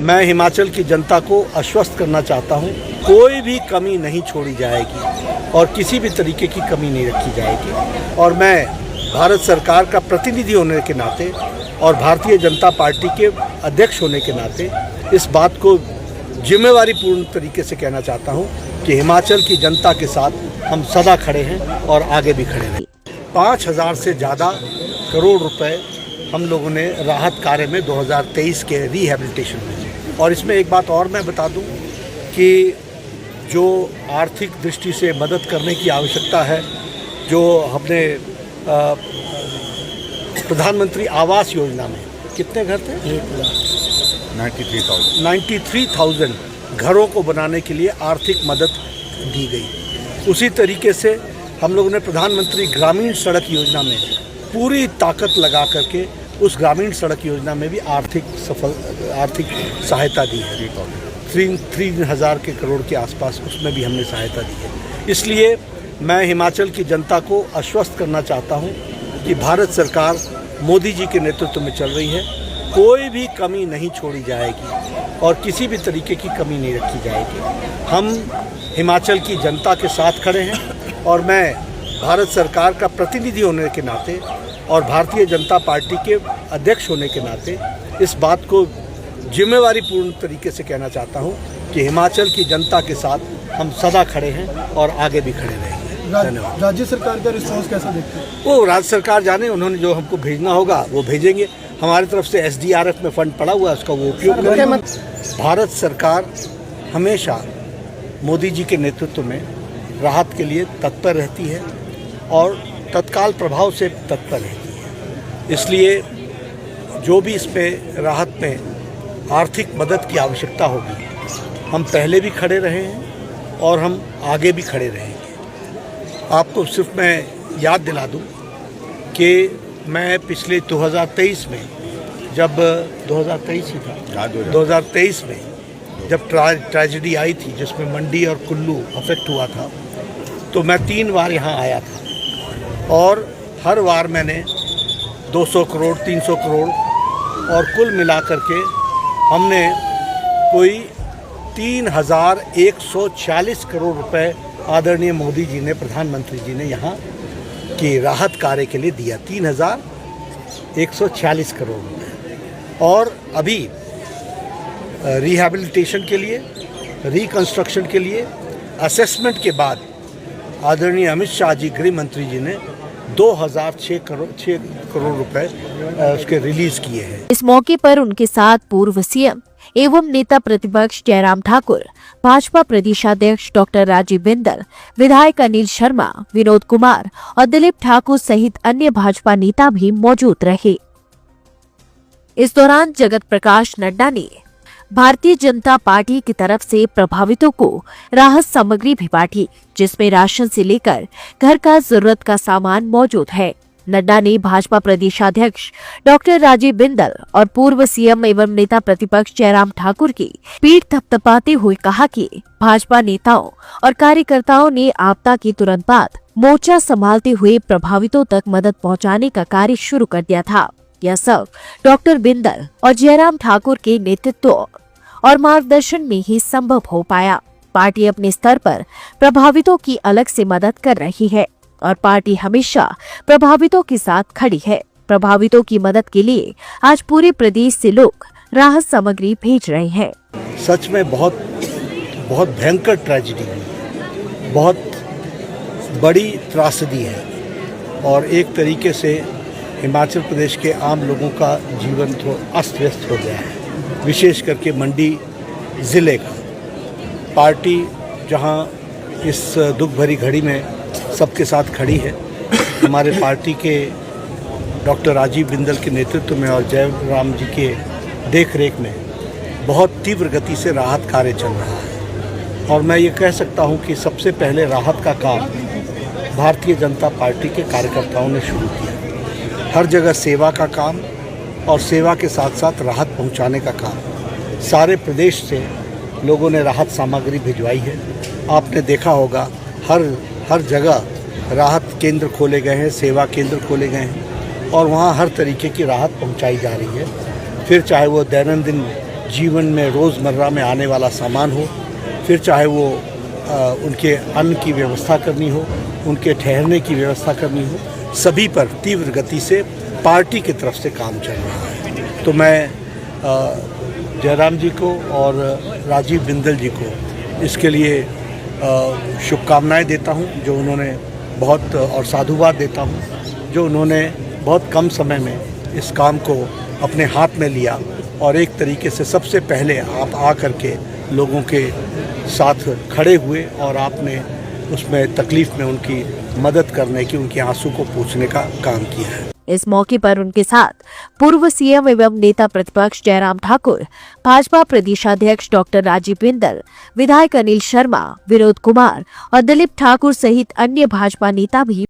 मैं हिमाचल की जनता को आश्वस्त करना चाहता हूं, कोई भी कमी नहीं छोड़ी जाएगी और किसी भी तरीके की कमी नहीं रखी जाएगी। और मैं भारत सरकार का प्रतिनिधि होने के नाते और भारतीय जनता पार्टी के अध्यक्ष होने के नाते इस बात को जिम्मेवारी पूर्ण तरीके से कहना चाहता हूं कि हिमाचल की जनता के साथ हम सदा खड़े हैं और आगे भी खड़े रहेंगे। 5,000 से ज़्यादा करोड़ रुपए हम लोगों ने राहत कार्य में 2023 के रिहैबिलिटेशन में। और इसमें एक बात और मैं बता दूं कि जो आर्थिक दृष्टि से मदद करने की आवश्यकता है, जो हमने प्रधानमंत्री आवास योजना में कितने घर थे? 93,000 घरों को बनाने के लिए आर्थिक मदद दी गई। उसी तरीके से हम लोगों ने प्रधानमंत्री ग्रामीण सड़क योजना में पूरी ताकत लगा करके उस ग्रामीण सड़क योजना में भी आर्थिक सहायता दी है। 3,000 के करोड़ के आसपास उसमें भी हमने सहायता दी है। इसलिए मैं हिमाचल की जनता को आश्वस्त करना चाहता हूं कि भारत सरकार मोदी जी के नेतृत्व में चल रही है, कोई भी कमी नहीं छोड़ी जाएगी और किसी भी तरीके की कमी नहीं रखी जाएगी। हम हिमाचल की जनता के साथ खड़े हैं और मैं भारत सरकार का प्रतिनिधि होने के नाते और भारतीय जनता पार्टी के अध्यक्ष होने के नाते इस बात को जिम्मेवारी पूर्ण तरीके से कहना चाहता हूं कि हिमाचल की जनता के साथ हम सदा खड़े हैं और आगे भी खड़े रहेंगे। धन्यवाद। राज्य सरकार का रिस्पॉन्स कैसा देखते हैं? वो राज्य सरकार जाने, उन्होंने जो हमको भेजना होगा वो भेजेंगे। हमारी तरफ से SDRF में फंड पड़ा हुआ है, उसका वो उपयोग करेंगे। भारत सरकार हमेशा मोदी जी के नेतृत्व में राहत के लिए तत्पर रहती है और तत्काल प्रभाव से तत्पर रहती है। इसलिए जो भी इसमें राहत में आर्थिक मदद की आवश्यकता होगी, हम पहले भी खड़े रहे हैं और हम आगे भी खड़े रहेंगे। आपको सिर्फ मैं याद दिला दूं कि मैं पिछले 2023 में जब 2023 ही था 2023 में जब ट्रेजेडी आई थी जिसमें मंडी और कुल्लू अफेक्ट हुआ था, तो मैं 3 बार यहाँ आया था और हर बार मैंने 200 करोड़ 300 करोड़ और कुल मिलाकर के हमने कोई 3,140 करोड़ रुपए आदरणीय मोदी जी ने, प्रधानमंत्री जी ने यहाँ की राहत कार्य के लिए दिया। 3,140 करोड़ रुपए। और अभी रिहैबिलिटेशन के लिए, रिकंस्ट्रक्शन के लिए, असेसमेंट के बाद आदरणीय अमित शाह जी गृह मंत्री जी ने 2,006 करोड़ रुपए उसके रिलीज किए हैं। इस मौके पर उनके साथ पूर्व सीएम एवं नेता प्रतिपक्ष जयराम ठाकुर, भाजपा प्रदेशाध्यक्ष डॉक्टर राजीव बिंदल, विधायक अनिल शर्मा, विनोद कुमार और दिलीप ठाकुर सहित अन्य भाजपा नेता भी मौजूद रहे। इस दौरान जगत प्रकाश नड्डा ने भारतीय जनता पार्टी की तरफ से प्रभावितों को राहत सामग्री भी बांटी, जिसमें राशन से लेकर घर का जरूरत का सामान मौजूद है। नड्डा ने भाजपा प्रदेशाध्यक्ष डॉक्टर राजीव बिंदल और पूर्व सीएम एवं नेता प्रतिपक्ष जयराम ठाकुर की पीठ थपथपाते हुए कहा कि भाजपा नेताओं और कार्यकर्ताओं ने आपदा के तुरंत बाद मोर्चा संभालते हुए प्रभावितों तक मदद पहुंचाने का कार्य शुरू कर दिया था। यह सब डॉक्टर बिंदल और जयराम ठाकुर के नेतृत्व और मार्गदर्शन में ही संभव हो पाया। पार्टी अपने स्तर पर प्रभावितों की अलग से मदद कर रही है और पार्टी हमेशा प्रभावितों के साथ खड़ी है। प्रभावितों की मदद के लिए आज पूरे प्रदेश से लोग राहत सामग्री भेज रहे हैं। सच में बहुत भयंकर ट्रेजेडी है, बहुत बड़ी त्रासदी है और एक तरीके से हिमाचल प्रदेश के आम लोगों का जीवन तो अस्त व्यस्त हो गया है। विशेष करके मंडी ज़िले का पार्टी जहां इस दुख भरी घड़ी में सबके साथ खड़ी है। हमारे पार्टी के डॉक्टर राजीव बिंदल के नेतृत्व में और जयराम जी के देखरेख में बहुत तीव्र गति से राहत कार्य चल रहा है और मैं ये कह सकता हूँ कि सबसे पहले राहत का काम भारतीय जनता पार्टी के कार्यकर्ताओं ने शुरू किया। हर जगह सेवा का काम और सेवा के साथ साथ राहत पहुँचाने का काम, सारे प्रदेश से लोगों ने राहत सामग्री भिजवाई है। आपने देखा होगा हर जगह राहत केंद्र खोले गए हैं, सेवा केंद्र खोले गए हैं और वहाँ हर तरीके की राहत पहुँचाई जा रही है। फिर चाहे वो दैनंदिन जीवन में रोज़मर्रा में आने वाला सामान हो, फिर चाहे वो उनके अन्न की व्यवस्था करनी हो, उनके ठहरने की व्यवस्था करनी हो, सभी पर तीव्र गति से पार्टी की तरफ से काम चल रहा है। तो मैं जयराम जी को और राजीव बिंदल जी को इसके लिए शुभकामनाएं देता हूं, जो उन्होंने बहुत, और साधुवाद देता हूं जो उन्होंने बहुत कम समय में इस काम को अपने हाथ में लिया और एक तरीके से सबसे पहले आप आ करके लोगों के साथ खड़े हुए और आपने उसमें तकलीफ में उनकी मदद करने की, उनके आंसू को पोंछने का काम किया है। इस मौके पर उनके साथ पूर्व सीएम एवं नेता प्रतिपक्ष जयराम ठाकुर, भाजपा प्रदेशाध्यक्ष डॉक्टर राजीव बिंदल, विधायक अनिल शर्मा, विनोद कुमार और दिलीप ठाकुर सहित अन्य भाजपा नेता भी